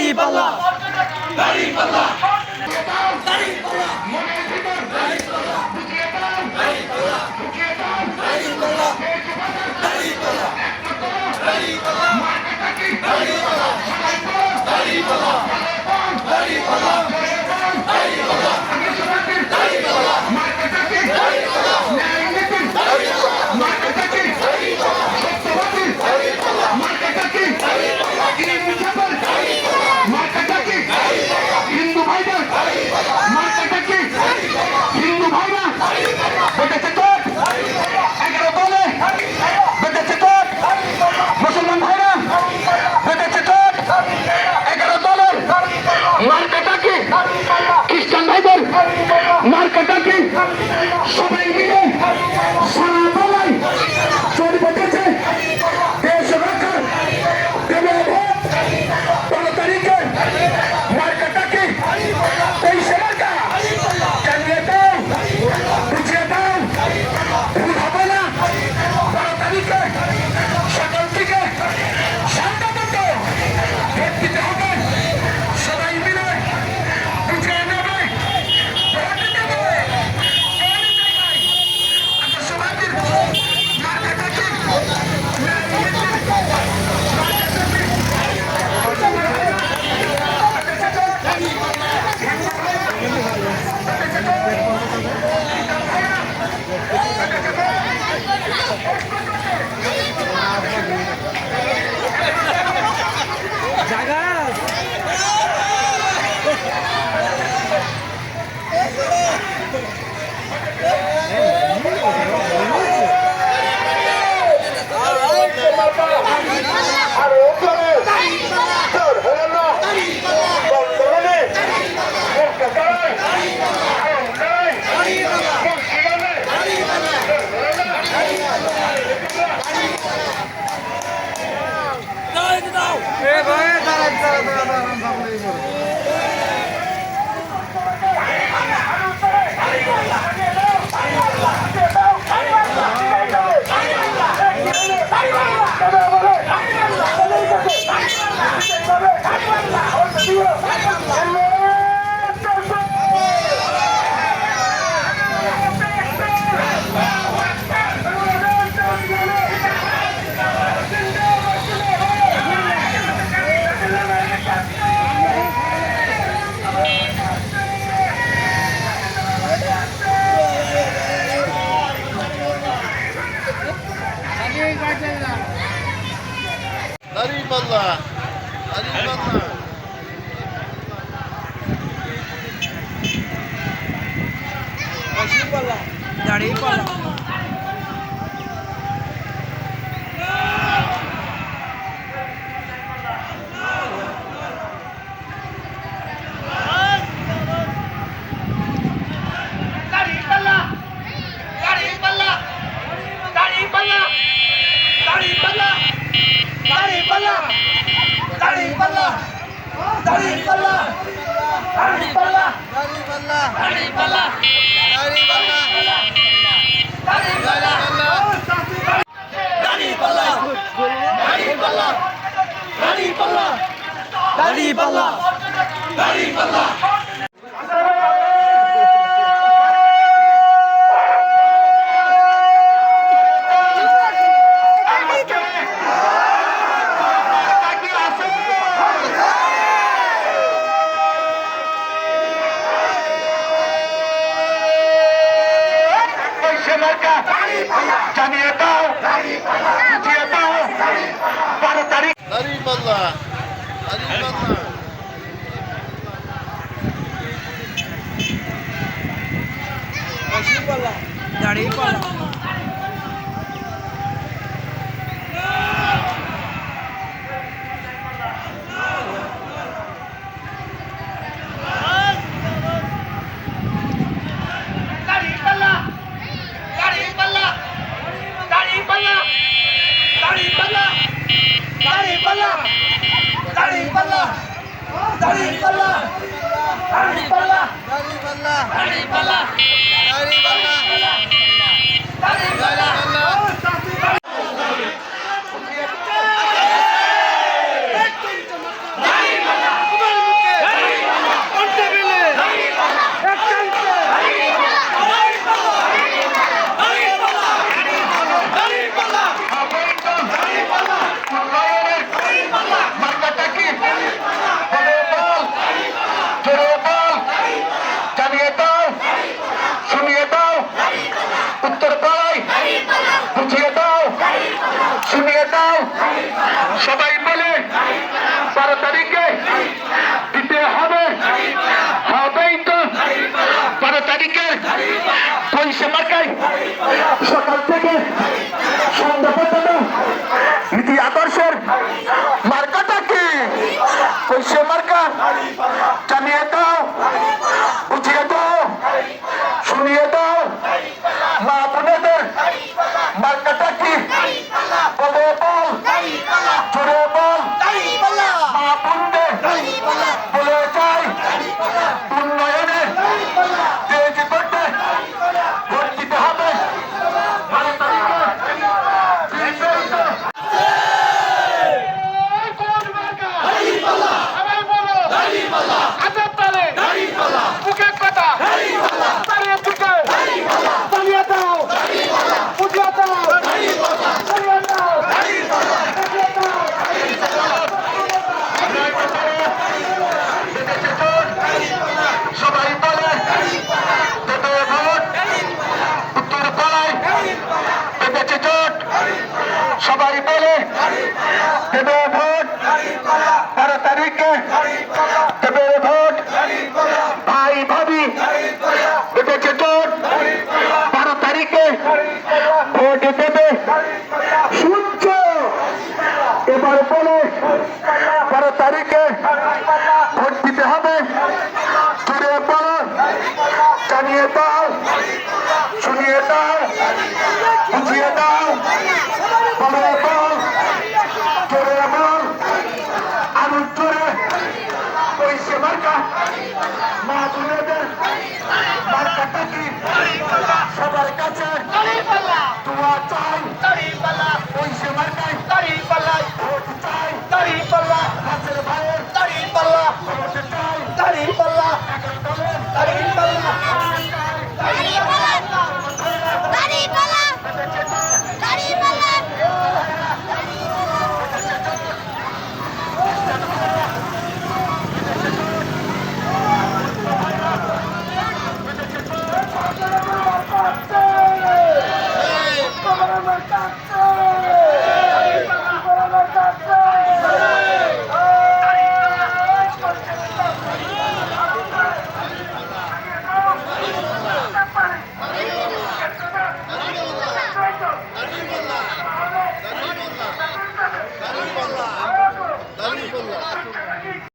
দাঁড়িপাল্লা দাঁড়িপাল্লা মার্কাটাকে সবাই মিলে সারা বেলায় চোর বেঁধেছে দেশ রক্ষার দেবে ভোট ১৫ তারিখে মার্কাটাকে ২৩ মার্কা জানিয়ে দাও বুঝিয়ে দাও ভুল হবে না ১২ তারিখে সকাল থেকে সন্ধ্যা পর্যন্ত ভোট দিতে হবে সবাই মিলে বুঝিয়ে নেবে দাঁড়িপাল্লা দাঁড়িপাল্লা দাঁড়িপাল্লা দাঁড়িপাল্লা দাঁড়িপাল্লা জানিয়ে দাও বুঝিয়ে দাও ১২ তারিখ দাঁড়িপাল্লা দাঁড়িপাল্লা দাঁড়িপাল্লা শুনিয়ে দাও সবাই বলে 12 তারিখে দিতে হবে হবেই তো 12 তারিখে পয়সা মার্কায় সকাল থেকে সন্ধ্যা পর্যন্ত নীতি আদর্শের মার্কাটা কি পয়সা মার্কা জানিয়ে দাও বুঝিয়ে দাও শুনিয়ে দাও মা বোনেদের মার্কাটা কি বলে বল জোরে বল মা বোনদের বলে যায় উন্নয়নে দেশ করতে ভোট দিতে হবে 12 তারিখে কোন মার্কা সবাই বলো হাতের তালে বুকের কথা তালিয়ে বুকে তালিয়ে দাও বুঝিয়ে দাও তালিয়ে দাও বুঝিয়ে দাও সবাই বলে দেবে ভোট উত্তর পাড়ায় বেঁধেছে জোট সবাই বলে দেবে ভোট 12 তারিখে দেবে ভোট ভাই ভাবি বেঁধেছে জোট 12 তারিখে ভোট দেবে সূর্য এবার বলে 12 তারিখে ভোট দিতে হবে জুড়ে বলো জানিয়ে দাও শুনিয়ে দাও বুঝিয়ে দাও বলে বল জোরে বল আরো জোরে পয়সা মার্কা মা বোনেদের মার্কাটা কি সবার কাছে দোয়া চাই